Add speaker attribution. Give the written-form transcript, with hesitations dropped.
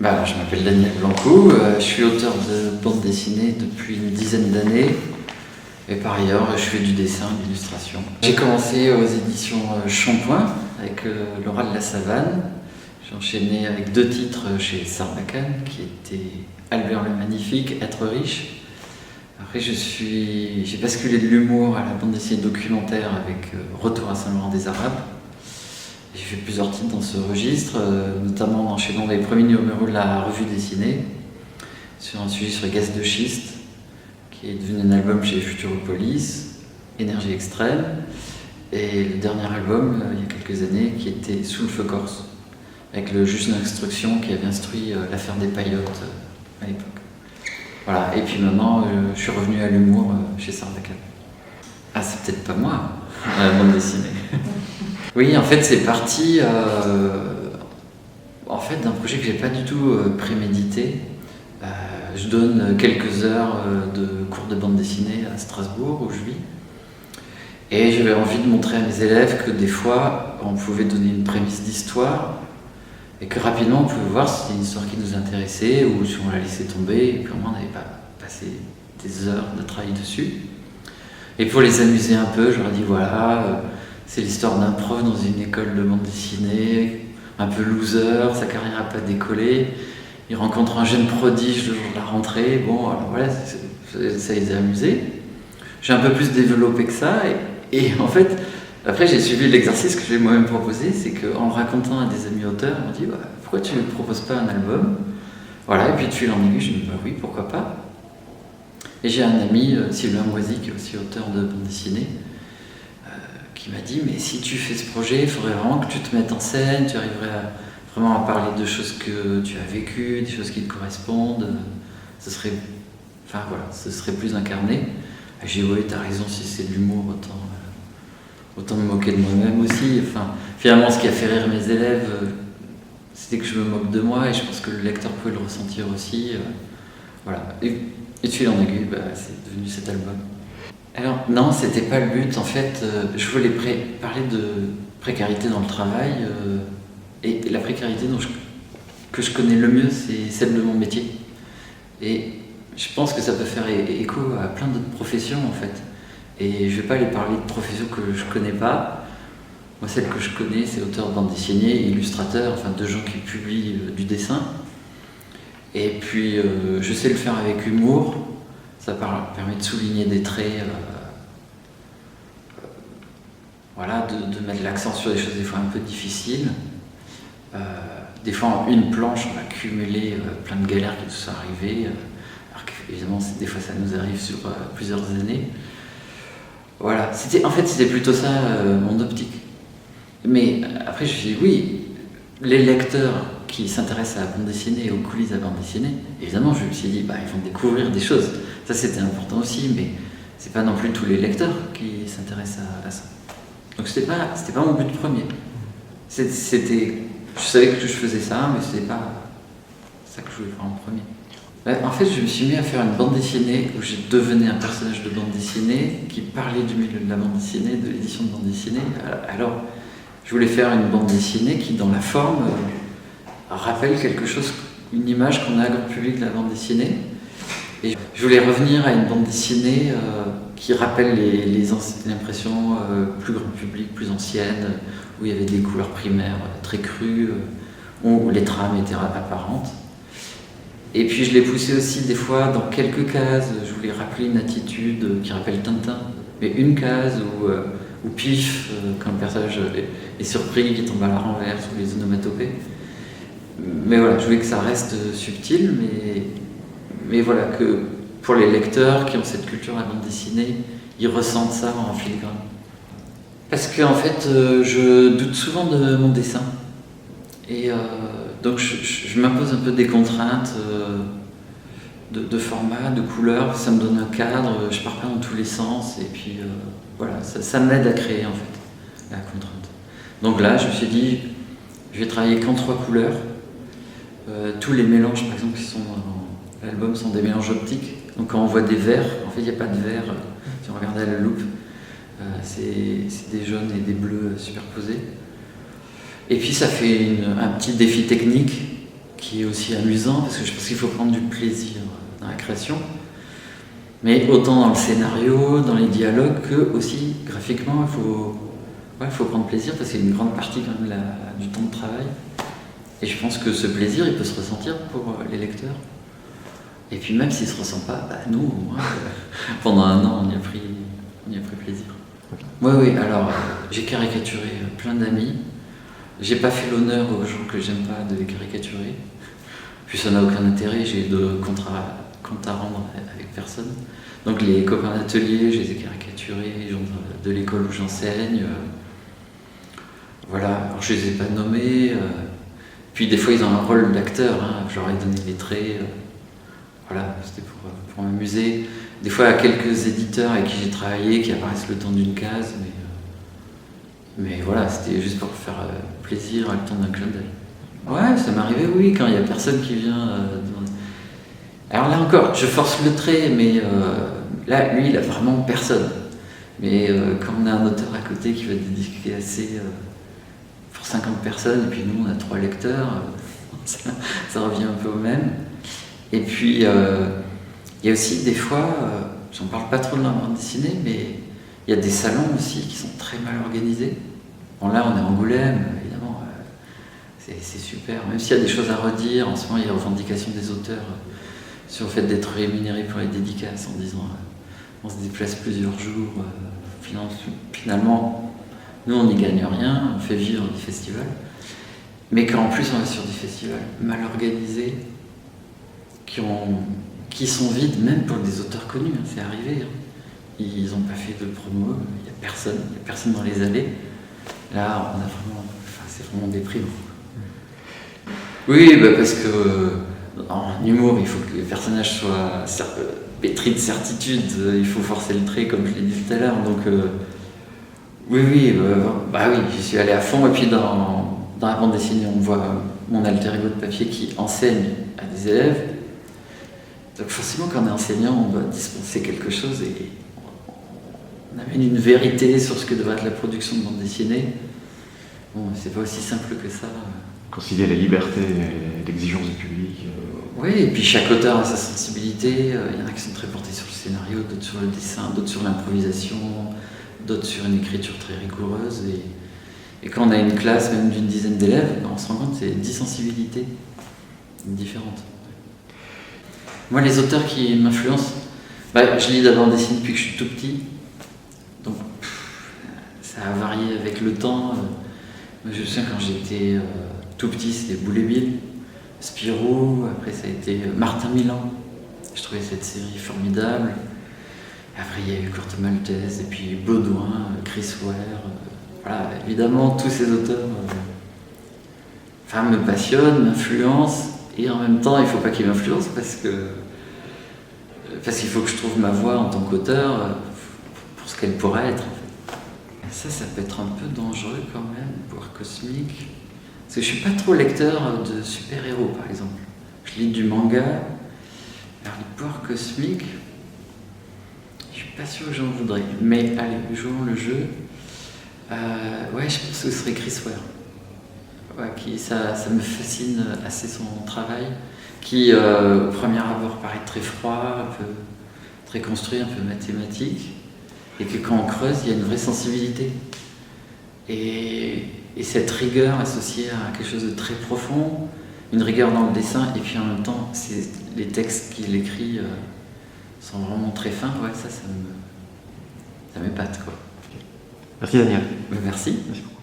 Speaker 1: Alors, je m'appelle Daniel Blanco, je suis auteur de bande dessinée depuis une dizaine d'années et par ailleurs je fais du dessin, de l'illustration. J'ai commencé aux éditions Shampoing avec Laura de la Savane. J'ai enchaîné avec 2 titres chez Sarbacane qui étaient Albert le Magnifique, Être riche. Après j'ai basculé de l'humour à la bande dessinée documentaire avec Retour à Saint-Laurent-des-Arabes. J'ai fait plusieurs titres dans ce registre, notamment en enchaînant les premiers numéros de la revue dessinée sur un sujet sur les gaz de schiste, qui est devenu un album chez Futuropolis, Énergie extrême, et le dernier album, il y a quelques années, qui était Sous le feu corse, avec le juge d'instruction qui avait instruit l'affaire des paillotes à l'époque. Voilà, et puis maintenant, je suis revenu à l'humour chez Sarbacane. Ah, c'est peut-être pas moi, la bande dessinée. Oui, en fait, c'est parti d'un projet que j'ai pas du tout prémédité. Je donne quelques heures de cours de bande dessinée à Strasbourg, où je vis. Et j'avais envie de montrer à mes élèves que des fois, on pouvait donner une prémisse d'histoire et que rapidement, on pouvait voir si c'était une histoire qui nous intéressait ou si on la laissait tomber et puis au moins on n'avait pas passé des heures de travail dessus. Et pour les amuser un peu, je leur ai dit voilà, c'est l'histoire d'un prof dans une école de bande dessinée, un peu loser, sa carrière n'a pas décollé. Il rencontre un jeune prodige le jour de la rentrée. Bon, alors voilà, ça les a amusés. J'ai un peu plus développé que ça. Et en fait, après, j'ai suivi l'exercice que je vais moi-même proposer. C'est qu'en le racontant à des amis auteurs, on m'a dit pourquoi tu ne proposes pas un album? Voilà, et puis de fil en aiguille, je me dis oui, pourquoi pas. Et j'ai un ami, Sylvain Moisy, qui est aussi auteur de bande dessinée, qui m'a dit mais si tu fais ce projet, il faudrait vraiment que tu te mettes en scène, tu arriverais vraiment à parler de choses que tu as vécues, des choses qui te correspondent, ce serait plus incarné. J'ai dit oui, t'as raison, si c'est de l'humour, autant me moquer de moi-même aussi. Enfin, finalement, ce qui a fait rire mes élèves, c'était que je me moque de moi et je pense que le lecteur pouvait le ressentir aussi. Voilà. Et de fil en aiguille, c'est devenu cet album. Alors non, c'était pas le but. En fait, je voulais parler de précarité dans le travail et la précarité que je connais le mieux, c'est celle de mon métier. Et je pense que ça peut faire écho à plein d'autres professions en fait. Et je vais pas aller parler de professions que je connais pas. Moi, celle que je connais, c'est auteur de bande dessinée, illustrateur, enfin de gens qui publient du dessin. Et puis, je sais le faire avec humour. Ça permet de souligner des traits, de mettre l'accent sur des choses des fois un peu difficiles. Des fois, en une planche, on va cumuler plein de galères qui nous sont arrivées. Alors qu'évidemment, des fois, ça nous arrive sur plusieurs années. Voilà, c'était plutôt ça mon optique. Mais après, je me suis dit, oui, les lecteurs qui s'intéressent à la bande dessinée et aux coulisses de la bande dessinée, évidemment, je me suis dit, ils vont découvrir des choses. Ça, c'était important aussi, mais c'est pas non plus tous les lecteurs qui s'intéressent à ça. Donc, c'était pas mon but premier. Je savais que je faisais ça, mais c'était pas ça que je voulais faire en premier. En fait, je me suis mis à faire une bande dessinée où je devenais un personnage de bande dessinée qui parlait du milieu de la bande dessinée, de l'édition de bande dessinée. Alors, je voulais faire une bande dessinée qui, dans la forme, rappelle quelque chose, une image qu'on a à grand public de la bande dessinée. Et je voulais revenir à une bande dessinée qui rappelle les impressions plus grand public, plus anciennes, où il y avait des couleurs primaires très crues, où les trames étaient apparentes. Et puis je l'ai poussé aussi des fois dans quelques cases. Je voulais rappeler une attitude qui rappelle Tintin, mais une case où pif, quand le personnage est surpris, qu'il tombe à la renverse, ou les onomatopées. Mais voilà, je voulais que ça reste subtil, mais voilà, que pour les lecteurs qui ont cette culture à la bande dessinée, ils ressentent ça en filigrane. Parce qu'en fait, je doute souvent de mon dessin. Et donc je m'impose un peu des contraintes de format, de couleur, ça me donne un cadre, je pars pas dans tous les sens, et puis voilà, ça m'aide à créer en fait, la contrainte. Donc là, je me suis dit, je vais travailler qu'en 3 couleurs. Tous les mélanges, par exemple, qui sont dans l'album sont des mélanges optiques. Donc quand on voit des verts, en fait, il n'y a pas de vert. Si on regarde à la loupe, c'est des jaunes et des bleus superposés. Et puis ça fait un petit défi technique qui est aussi amusant, parce que je pense qu'il faut prendre du plaisir dans la création. Mais autant dans le scénario, dans les dialogues, que aussi graphiquement, il faut prendre plaisir, parce qu'il y a une grande partie quand même du temps de travail. Et je pense que ce plaisir, il peut se ressentir pour les lecteurs. Et puis même s'il ne se ressent pas, nous, au moins, pendant un an, on y a pris plaisir. Oui, alors j'ai caricaturé plein d'amis. J'ai pas fait l'honneur aux gens que j'aime pas de les caricaturer. Puis ça n'a aucun intérêt, j'ai de compte à rendre avec personne. Donc les copains d'atelier, je les ai caricaturés, les gens de l'école où j'enseigne. Voilà, alors je les ai pas nommés. Puis des fois ils ont un rôle d'acteur, hein, je leur ai donné les traits. Voilà, c'était pour m'amuser. Des fois, il y a quelques éditeurs avec qui j'ai travaillé qui apparaissent le temps d'une case, mais voilà, c'était juste pour faire plaisir, le temps d'un clin d'œil. Ouais, ça m'est arrivé, oui, quand il n'y a personne qui vient. Alors là encore, je force le trait, mais là, lui, il a vraiment personne. Mais quand on a un auteur à côté qui va dédicacer assez pour 50 personnes, et puis nous, on a 3 lecteurs, ça revient un peu au même. Et puis, il y a aussi des fois, j'en parle pas trop de la bande dessinée, mais il y a des salons aussi qui sont très mal organisés. Bon, là, on est à Angoulême, évidemment, c'est super. Même s'il y a des choses à redire, en ce moment, il y a revendication des auteurs sur le fait d'être rémunérés pour les dédicaces, en disant on se déplace plusieurs jours. Finalement, nous, on n'y gagne rien, on fait vivre des festivals. Mais qu'en plus, on va sur des festivals mal organisés, qui sont vides, même pour des auteurs connus, hein, c'est arrivé. Hein. Ils n'ont pas fait de promo, il n'y a personne dans les allées. Là, c'est vraiment déprimant. Oui, parce que en humour, il faut que les personnages soient pétris de certitude, il faut forcer le trait, comme je l'ai dit tout à l'heure. Donc, oui, j'y suis allé à fond. Et puis, dans la bande dessinée, on voit mon alter ego de papier qui enseigne à des élèves. Donc forcément, quand on est enseignant, on doit dispenser quelque chose et on amène une vérité sur ce que devrait être la production de bande dessinée. Bon, c'est pas aussi simple que ça.
Speaker 2: Concilier la liberté et l'exigence du public.
Speaker 1: Oui, et puis chaque auteur a sa sensibilité. Il y en a qui sont très portés sur le scénario, d'autres sur le dessin, d'autres sur l'improvisation, d'autres sur une écriture très rigoureuse. Et quand on a une classe même d'une dizaine d'élèves, on se rend compte que c'est 10 sensibilités différentes. Moi, les auteurs qui m'influencent, je lis d'abord dessin depuis que je suis tout petit, donc ça a varié avec le temps. Je me souviens quand j'étais tout petit, c'était Boulet-Bill, Spirou, après ça a été Martin Milan. Je trouvais cette série formidable. Après il y a eu Courte Maltese, et puis Baudouin, Chris Ware. Voilà, évidemment, tous ces auteurs me passionnent, m'influencent. Et en même temps, il ne faut pas qu'ils m'influencent parce qu'il faut que je trouve ma voix en tant qu'auteur pour ce qu'elle pourrait être. En fait. Ça peut être un peu dangereux quand même, Pouvoir Cosmique. Parce que je ne suis pas trop lecteur de super-héros, par exemple. Je lis du manga. Alors, le Pouvoir Cosmique, je ne suis pas sûr que j'en voudrais. Mais allez, jouons le jeu. Je pense que ce serait Chris Ware. Ça me fascine assez son travail, qui au premier abord paraît très froid, un peu très construit, un peu mathématique, et que quand on creuse, il y a une vraie sensibilité. Et cette rigueur associée à quelque chose de très profond, une rigueur dans le dessin, et puis en même temps, les textes qu'il écrit sont vraiment très fins, ça m'épate, quoi.
Speaker 2: Merci Daniel.
Speaker 1: Merci.
Speaker 2: Merci beaucoup.